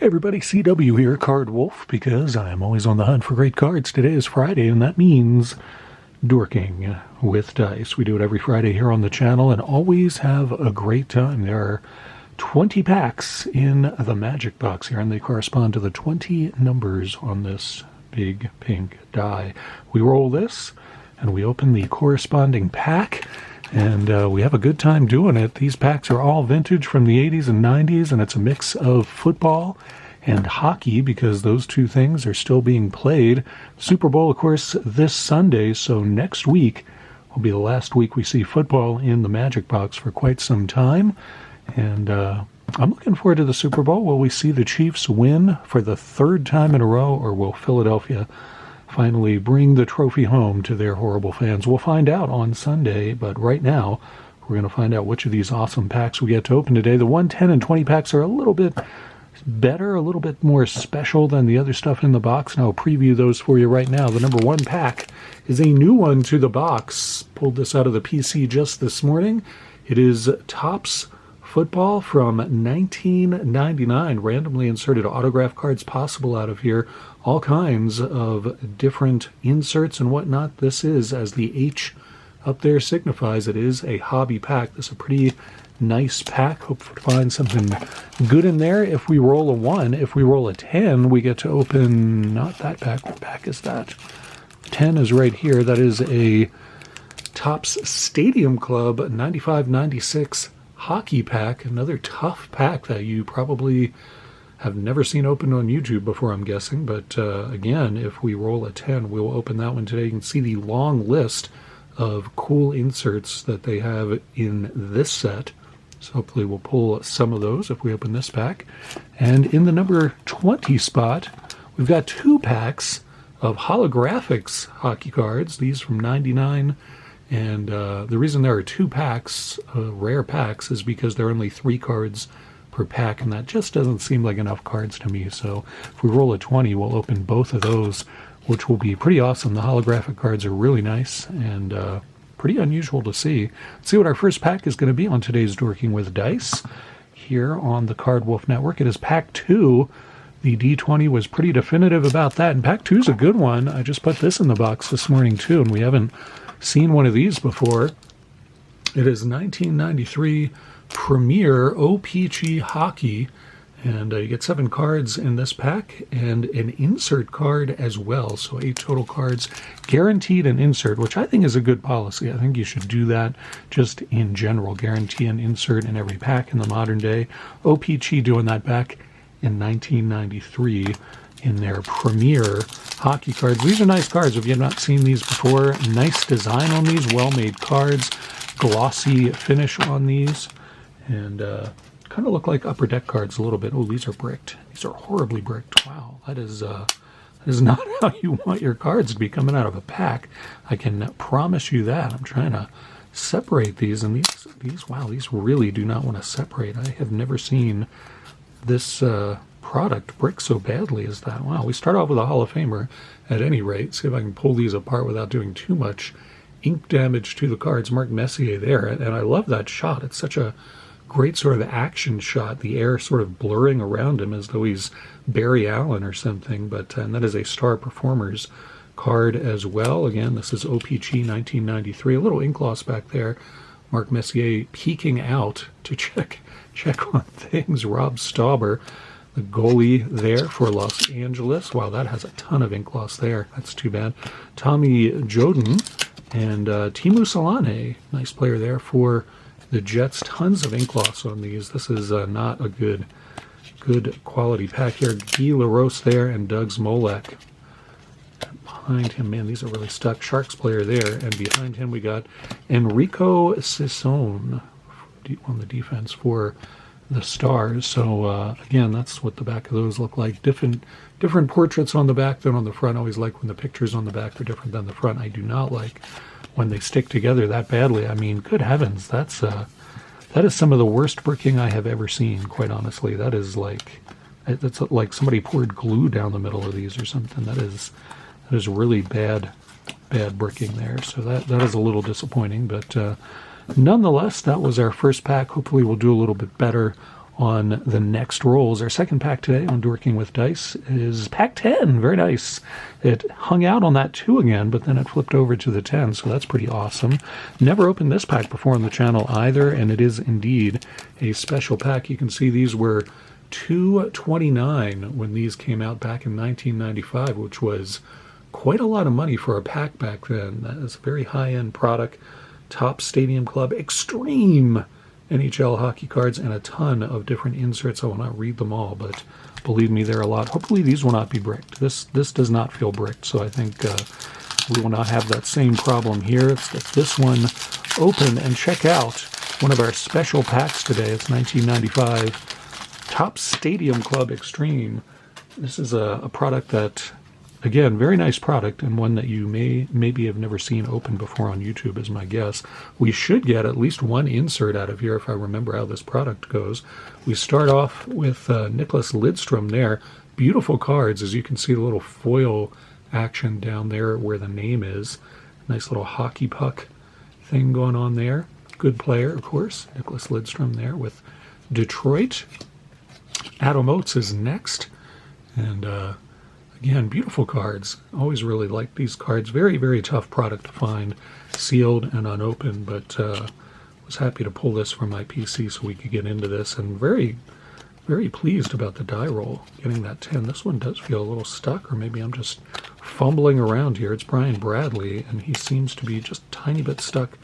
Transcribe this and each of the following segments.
Hey everybody, CW here, Card Wolf, because I am always on the hunt for great cards. Today is Friday, and that means Dorking with dice. We do it every Friday here on the channel and always have a great time. There are 20 packs in the magic box here, and they correspond to the 20 numbers on this big pink die. We roll this, and we open the corresponding pack, and we have a good time doing it. These packs are all vintage from the 80s and 90s, and it's a mix of football and hockey because those two things are still being played. Super Bowl, of course, this Sunday, so next week will be the last week we see football in the Magic Box for quite some time. And I'm looking forward to the Super Bowl. Will we see the Chiefs win for the third time in a row, or will Philadelphia finally bring the trophy home to their horrible fans? We'll find out on Sunday, but right now we're going to find out which of these awesome packs we get to open today. The 1, 10, and 20 packs are a little bit better, a little bit more special than the other stuff in the box, and I'll preview those for you right now. The number 1 pack is a new one to the box. Pulled this out of the PC just this morning. It is Topps Football from 1999. Randomly inserted autograph cards possible out of here. All kinds of different inserts and whatnot. This is, as the H up there signifies, it is a hobby pack. This is a pretty nice pack. Hope to find something good in there. If we roll a 1, if we roll a 10, we get to open, not that pack. What pack is that? 10 is right here. That is a Topps Stadium Club 95-96 hockey pack. Another tough pack that you probably have never seen opened on YouTube before, I'm guessing. But again, if we roll a 10, we'll open that one today. You can see the long list of cool inserts that they have in this set. So hopefully we'll pull some of those if we open this pack. And in the number 20 spot, we've got 2 packs of holographics hockey cards. These from 99. And the reason there are 2 packs, rare packs, is because there are only 3 cards per pack, and that just doesn't seem like enough cards to me. So if we roll a 20, we'll open both of those, which will be pretty awesome. The holographic cards are really nice and pretty unusual to see. Let's see what our first pack is going to be on today's Dorking with Dice here on the Card Wolf Network. It is pack 2. The D20 was pretty definitive about that, and pack 2 is a good one. I just put this in the box this morning too, and we haven't seen one of these before. It is 1993 Premier O-Pee-Chee Hockey, and you get 7 cards in this pack and an insert card as well. So 8 total cards, guaranteed an insert, which I think is a good policy. I think you should do that just in general, guarantee an insert in every pack in the modern day. O-Pee-Chee doing that back in 1993 in their Premier hockey cards. These are nice cards. If you have not seen these before, nice design on these, well-made cards, glossy finish on these, and kind of look like upper deck cards a little bit. Oh, these are bricked. These are horribly bricked. Wow, that is not how you want your cards to be coming out of a pack. I can promise you that. I'm trying to separate these, and these wow, these really do not want to separate. I have never seen this product brick so badly as that. Wow, we start off with a Hall of Famer at any rate. See if I can pull these apart without doing too much ink damage to the cards. Mark Messier there, and I love that shot. It's such a great sort of action shot, the air sort of blurring around him as though he's Barry Allen or something. But and that is a Star Performers card as well. Again, this is O-Pee-Chee 1993. A little ink loss back there. Mark Messier peeking out to check on things. Rob Stauber, the goalie there for Los Angeles. Wow, that has a ton of ink loss there. That's too bad. Tommy Joden and Teemu Selanne, nice player there for the Jets. Tons of ink loss on these. This is not a good quality pack here. Guy LaRose there and Doug Smolek. Behind him, man, these are really stuck. Sharks player there, and behind him we got Enrico Sissone on the defense for the Stars. So again, that's what the back of those look like. Different portraits on the back than on the front. I always like when the pictures on the back are different than the front. I do not like when they stick together that badly. I mean, good heavens, that is some of the worst bricking I have ever seen, quite honestly. That's like somebody poured glue down the middle of these or something. That is really bad bricking there. So that is a little disappointing, but nonetheless, that was our first pack. Hopefully we'll do a little bit better on the next rolls. Our second pack today on Dorking with Dice is pack 10. Very nice. It hung out on that 2 again, but then it flipped over to the 10, so that's pretty awesome. Never opened this pack before on the channel either, and it is indeed a special pack. You can see these were $2.29 when these came out back in 1995, which was quite a lot of money for a pack back then. That is a very high-end product. Top Stadium Club Extreme NHL hockey cards and a ton of different inserts. I will not read them all, but believe me, there are a lot. Hopefully these will not be bricked. This does not feel bricked, so I think we will not have that same problem here. Let's get this one open and check out one of our special packs today. It's 1995 Top Stadium Club Extreme. This is a product that, again, very nice product, and one that you maybe have never seen open before on YouTube is my guess. We should get at least one insert out of here if I remember how this product goes. We start off with Nicholas Lidstrom there. Beautiful cards, as you can see the little foil action down there where the name is. Nice little hockey puck thing going on there. Good player, of course. Nicholas Lidstrom there with Detroit. Adam Oates is next. And again, beautiful cards. Always really liked these cards. Very, very tough product to find, sealed and unopened, but was happy to pull this from my PC so we could get into this, and very, very pleased about the die roll, getting that 10. This one does feel a little stuck, or maybe I'm just fumbling around here. It's Brian Bradley, and he seems to be just a tiny bit stuck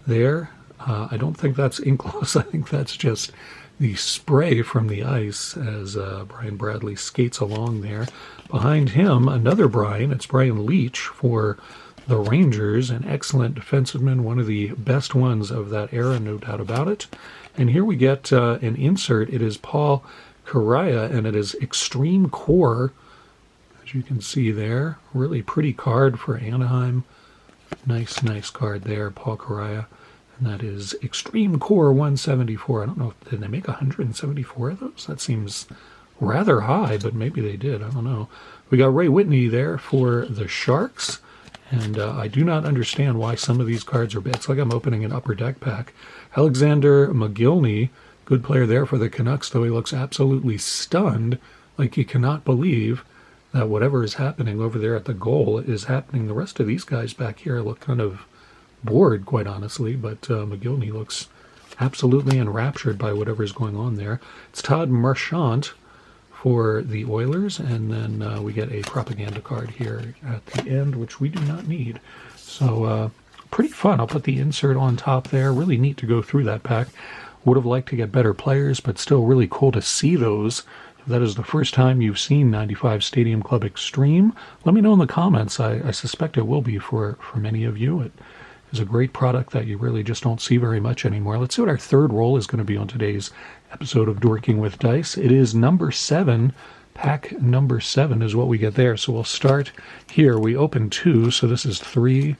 there. I don't think that's ink loss. I think that's just the spray from the ice as Brian Bradley skates along there. Behind him, another Brian. It's Brian Leach for the Rangers, an excellent defenseman, one of the best ones of that era, no doubt about it. And here we get an insert. It is Paul Kariya, and it is Extreme Core, as you can see there. Really pretty card for Anaheim. Nice card there, Paul Kariya. And that is Extreme Core 174. I don't know, did they make 174 of those? That seems rather high, but maybe they did. I don't know. We got Ray Whitney there for the Sharks. And I do not understand why some of these cards are bad. It's like I'm opening an Upper Deck pack. Alexander McGillney, good player there for the Canucks, though he looks absolutely stunned, like he cannot believe that whatever is happening over there at the goal is happening. The rest of these guys back here look kind of bored, quite honestly, but McGillney looks absolutely enraptured by whatever is going on there. It's Todd Marchant for the Oilers, and then we get a propaganda card here at the end, which we do not need. So pretty fun. I'll put the insert on top there. Really neat to go through that pack. Would have liked to get better players, but still really cool to see those. If that is the first time you've seen 95 Stadium Club Extreme, let me know in the comments. I suspect it will be for many of you. It is a great product that you really just don't see very much anymore. Let's see what our third roll is going to be on today's episode of Dorking with Dice. It is number 7. Pack number 7 is what we get there. So we'll start here. We open 2, so this is 3,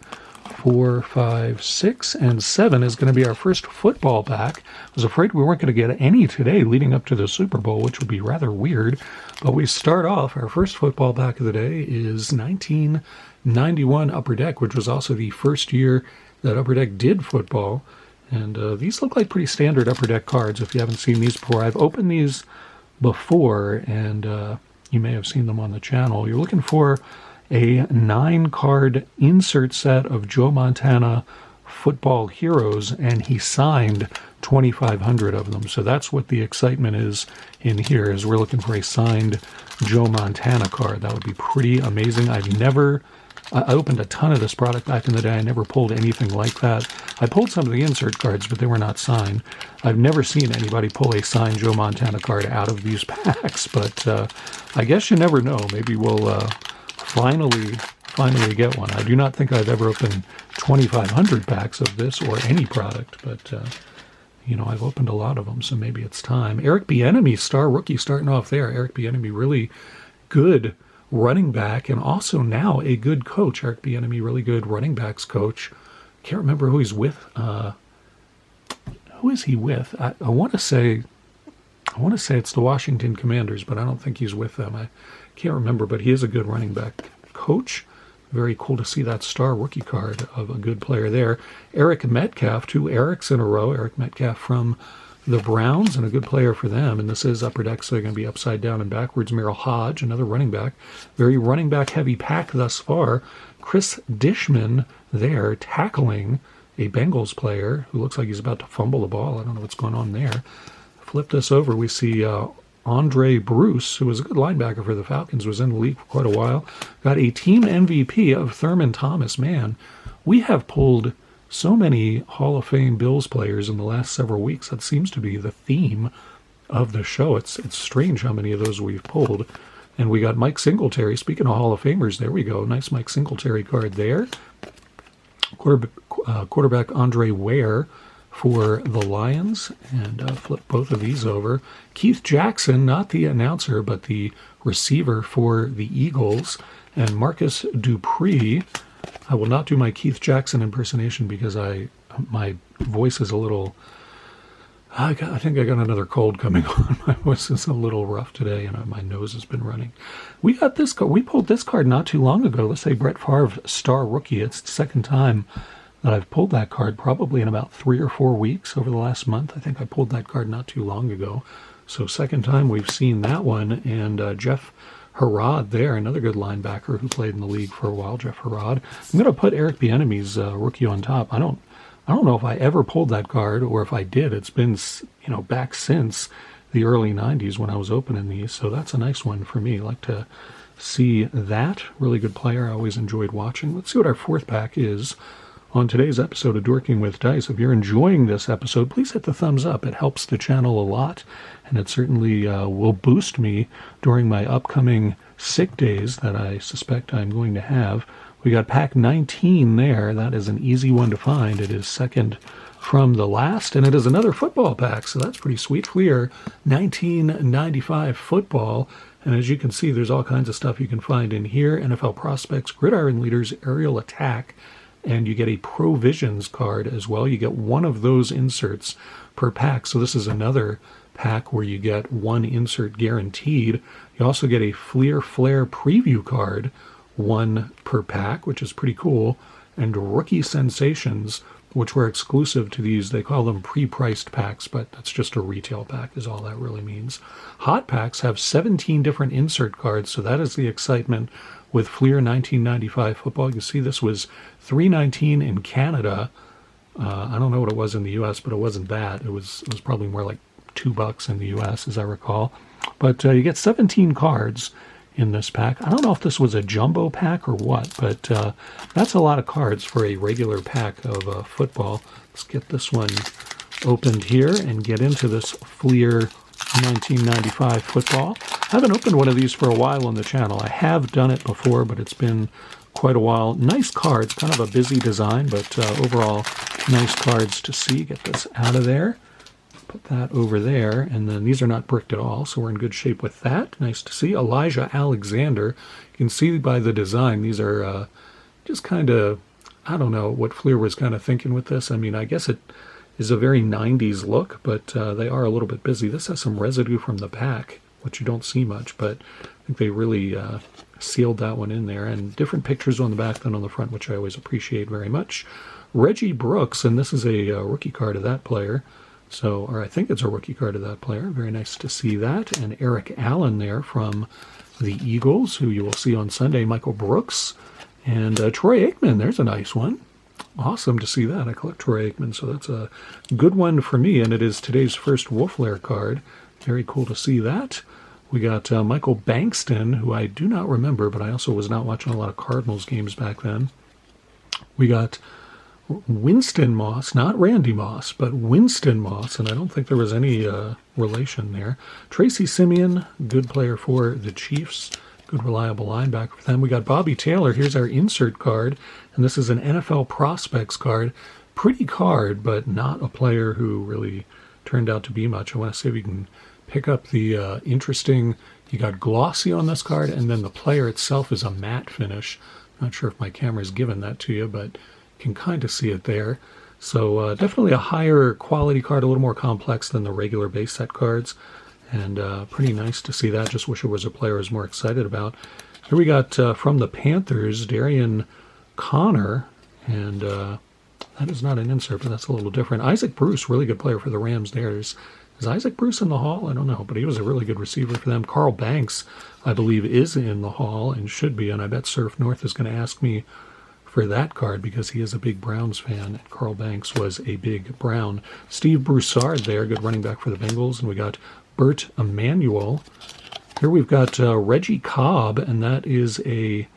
4, 5, 6, and 7 is going to be our first football pack. I was afraid we weren't going to get any today leading up to the Super Bowl, which would be rather weird. But we start off, our first football pack of the day is 1991 Upper Deck, which was also the first year that Upper Deck did football. And these look like pretty standard Upper Deck cards if you haven't seen these before. I've opened these before, and you may have seen them on the channel. You're looking for a 9-card insert set of Joe Montana football heroes, and he signed 2,500 of them. So that's what the excitement is in here, is we're looking for a signed Joe Montana card. That would be pretty amazing. I opened a ton of this product back in the day. I never pulled anything like that. I pulled some of the insert cards, but they were not signed. I've never seen anybody pull a signed Joe Montana card out of these packs, but I guess you never know. Maybe we'll finally get one. I do not think I've ever opened 2,500 packs of this or any product, but I've opened a lot of them, so maybe it's time. Eric Bieniemy, star rookie, starting off there. Eric Bieniemy, really good running back, and also now a good coach. Eric Bieniemy, really good running backs coach. Can't remember who he's with. Who is he with? I want to say it's the Washington Commanders, but I don't think he's with them. I can't remember, but he is a good running back coach. Very cool to see that star rookie card of a good player there. Eric Metcalf, 2 Erics in a row. Eric Metcalf from the Browns, and a good player for them. And this is Upper Deck, so they're going to be upside down and backwards. Merrill Hodge, another running back. Very running back heavy pack thus far. Chris Dishman there tackling a Bengals player who looks like he's about to fumble the ball. I don't know what's going on there. Flip this over. We see Andre Bruce, who was a good linebacker for the Falcons, was in the league for quite a while. Got a team MVP of Thurman Thomas. Man, we have pulled so many Hall of Fame Bills players in the last several weeks. That seems to be the theme of the show. It's strange how many of those we've pulled. And we got Mike Singletary. Speaking of Hall of Famers, there we go. Nice Mike Singletary card there. Quarterback Andre Ware for the Lions. And flip both of these over. Keith Jackson, not the announcer, but the receiver for the Eagles. And Marcus Dupree. I will not do my Keith Jackson impersonation because my voice is a little... I think I got another cold coming on. My voice is a little rough today, and my nose has been running. We got this card. We pulled this card not too long ago. Let's say Brett Favre Star Rookie. It's the second time that I've pulled that card, probably in about 3 or 4 weeks over the last month. I think I pulled that card not too long ago. So second time we've seen that one. And Jeff Herod there, another good linebacker who played in the league for a while, Jeff Herod. I'm going to put Eric Bieniemy's rookie on top. I don't know if I ever pulled that card, or if I did. It's been, back since the early 90s when I was opening these, so that's a nice one for me. I like to see that. Really good player. I always enjoyed watching. Let's see what our fourth pack is on today's episode of Dorking with Dice. If you're enjoying this episode, please hit the thumbs up. It helps the channel a lot, and it certainly will boost me during my upcoming sick days that I suspect I'm going to have. We got pack 19 there. That is an easy one to find. It is second from the last, and it is another football pack, so that's pretty sweet. Fleer 1995 football, and as you can see, there's all kinds of stuff you can find in here. NFL Prospects, Gridiron Leaders, Aerial Attack, and you get a Provisions card as well. You get one of those inserts per pack, so this is another pack where you get one insert guaranteed. You also get a Fleer Flare preview card, one per pack, which is pretty cool, and Rookie Sensations, which were exclusive to these. They call them pre-priced packs, but that's just a retail pack is all that really means. Hot packs have 17 different insert cards, so that is the excitement with Fleer 1995 football. You see this was $3.19 in Canada. I don't know what it was in the U.S., but it wasn't that. It was probably more like $2 in the U.S., as I recall. But you get 17 cards in this pack. I don't know if this was a jumbo pack or what, but that's a lot of cards for a regular pack of football. Let's get this one opened here and get into this Fleer 1995 football. I haven't opened one of these for a while on the channel. I have done it before, but it's been quite a while. Nice cards, kind of a busy design, but overall nice cards to see. Get this out of there. Put that over there, and then these are not bricked at all, so we're in good shape with that. Nice to see. Elijah Alexander. You can see by the design, these are just kind of, I don't know what Fleer was kind of thinking with this. I mean, I guess it is a very 90s look, but they are a little bit busy. This has some residue from the pack, which you don't see much, but I think they really sealed that one in there. And different pictures on the back than on the front, which I always appreciate very much. Reggie Brooks, and this is a rookie card of that player. So, or I think it's a rookie card of that player. Very nice to see that. And Eric Allen there from the Eagles, who you will see on Sunday. Michael Brooks and Troy Aikman. There's a nice one. Awesome to see that. I collect Troy Aikman, so that's a good one for me. And it is today's first Wolflair card. Very cool to see that. We got Michael Bankston, who I do not remember, but I also was not watching a lot of Cardinals games back then. We got Winston Moss, not Randy Moss, but Winston Moss, and I don't think there was any relation there. Tracy Simeon, good player for the Chiefs, good reliable linebacker for them. We got Bobby Taylor. Here's our insert card, and this is an NFL Prospects card. Pretty card, but not a player who really turned out to be much. I want to see if we can pick up the interesting, you got glossy on this card, and then the player itself is a matte finish. Not sure if my camera's given that to you, but can kind of see it there. So definitely a higher quality card, a little more complex than the regular base set cards, and pretty nice to see that. Just wish it was a player I was more excited about. Here we got from the Panthers, Darian Connor, and That is not an insert, but that's a little different. Isaac Bruce, really good player for the Rams there. Is Isaac Bruce in the Hall? I don't know, but he was a really good receiver for them. Carl Banks, I believe, is in the Hall and should be, and I bet Surf North is going to ask me for that card because he is a big Browns fan. Carl Banks was a big Brown. Steve Broussard there, good running back for the Bengals, and we got Bert Emanuel. Here we've got Reggie Cobb, and that is a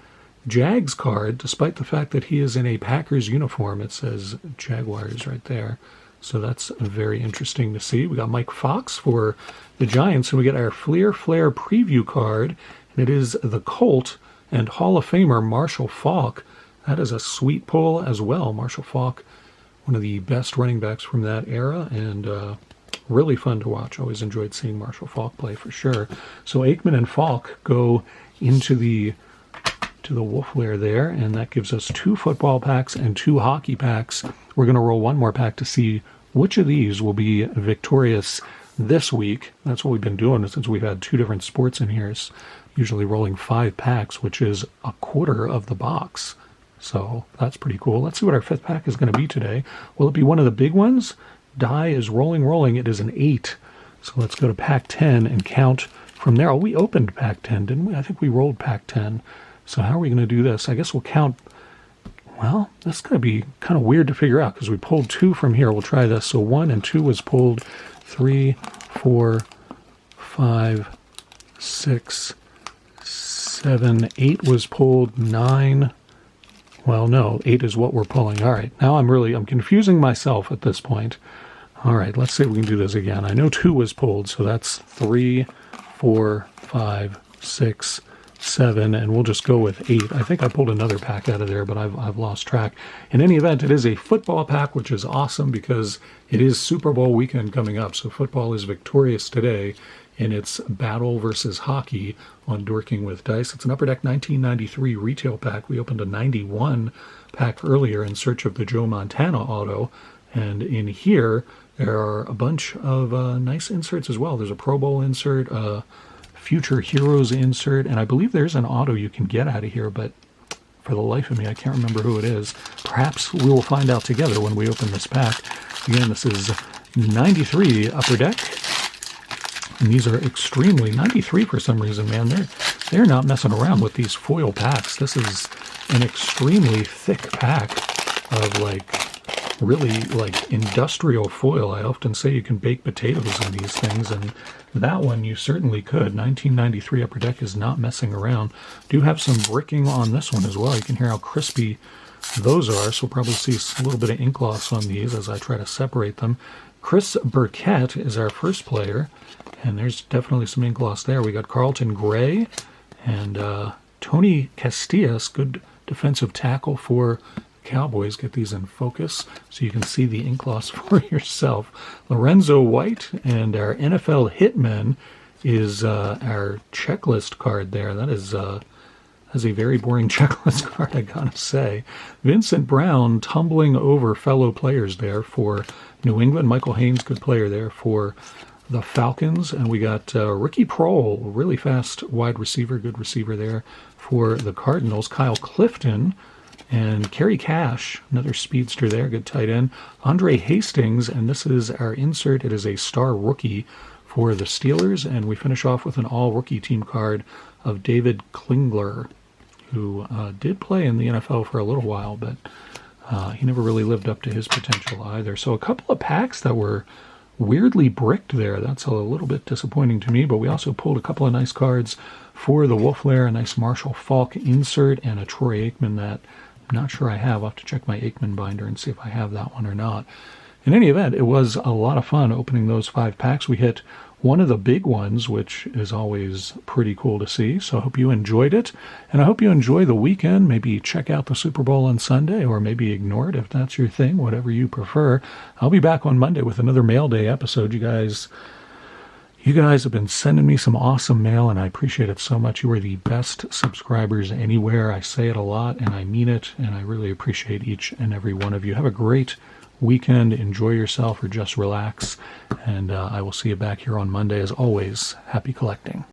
Jags card, despite the fact that he is in a Packers uniform. It says Jaguars right there. So that's very interesting to see. We got Mike Fox for the Giants, and we get our Flair preview card, and it is the Colt and Hall of Famer Marshall Faulk. That is a sweet pull as well. Marshall Faulk, one of the best running backs from that era, and really fun to watch. Always enjoyed seeing Marshall Faulk play for sure. So Aikman and Faulk go into the wolf lair there, and that gives us 2 football packs and 2 hockey packs. We're going to roll one more pack to see which of these will be victorious this week. That's what we've been doing since we've had 2 different sports in here. It's usually rolling 5 packs, which is a quarter of the box. So that's pretty cool. Let's see what our 5th pack is going to be today. Will it be one of the big ones? Die is rolling. It is an 8. So let's go to pack 10 and count from there. Oh, we opened pack 10, didn't we? I think we rolled pack 10. So how are we going to do this? I guess we'll count. Well, that's going to be kind of weird to figure out because we pulled 2 from here. We'll try this. So 1 and 2 was pulled. 3, 4, 5, 6, 7, 8 was pulled. 9. Well, no, 8 is what we're pulling. All right, now I'm confusing myself at this point. All right, let's see if we can do this again. I know 2 was pulled, so that's 3, 4, 5, 6, 7, and we'll just go with 8. I think I pulled another pack out of there, but I've lost track. In any event, it is a football pack, which is awesome because it is Super Bowl weekend coming up. So football is victorious today in its battle versus hockey on Dorking with Dice. It's an Upper Deck 1993 retail pack. We opened a 91 pack earlier in search of the Joe Montana auto, and in here there are a bunch of nice inserts as well. There's a Pro Bowl insert, Future Heroes insert, and I believe there's an auto you can get out of here, but for the life of me, I can't remember who it is. Perhaps we will find out together when we open this pack. Again, this is 93 Upper Deck, and these are extremely, 93 for some reason, man. They're not messing around with these foil packs. This is an extremely thick pack of really industrial foil. I often say you can bake potatoes in these things, and that one you certainly could. 1993 Upper Deck is not messing around. Do have some bricking on this one as well. You can hear how crispy those are, so we'll probably see a little bit of ink loss on these as I try to separate them. Chris Burkett is our first player, and there's definitely some ink loss there. We got Carlton Gray and Tony Castillas, good defensive tackle for Cowboys. Get these in focus so you can see the ink loss for yourself. Lorenzo White, and our NFL Hitman is our checklist card there. That is a very boring checklist card, I gotta say. Vincent Brown tumbling over fellow players there for New England. Michael Haynes, good player there for the Falcons. And we got Ricky Prohl, really fast wide receiver, good receiver there for the Cardinals. Kyle Clifton and Kerry Cash, another speedster there, good tight end. Andre Hastings, and this is our insert. It is a star rookie for the Steelers. And we finish off with an all-rookie team card of David Klingler, who did play in the NFL for a little while, but he never really lived up to his potential either. So a couple of packs that were weirdly bricked there. That's a little bit disappointing to me, but we also pulled a couple of nice cards for the Wolf Lair, a nice Marshall Faulk insert, and a Troy Aikman that I'm not sure I have. I'll have to check my Aikman binder and see if I have that one or not. In any event, it was a lot of fun opening those 5 packs. We hit one of the big ones, which is always pretty cool to see. So I hope you enjoyed it, and I hope you enjoy the weekend. Maybe check out the Super Bowl on Sunday, or maybe ignore it if that's your thing, whatever you prefer. I'll be back on Monday with another Mail Day episode. You guys have been sending me some awesome mail, and I appreciate it so much. You are the best subscribers anywhere. I say it a lot, and I mean it, and I really appreciate each and every one of you. Have a great weekend. Enjoy yourself, or just relax, and I will see you back here on Monday. As always, happy collecting.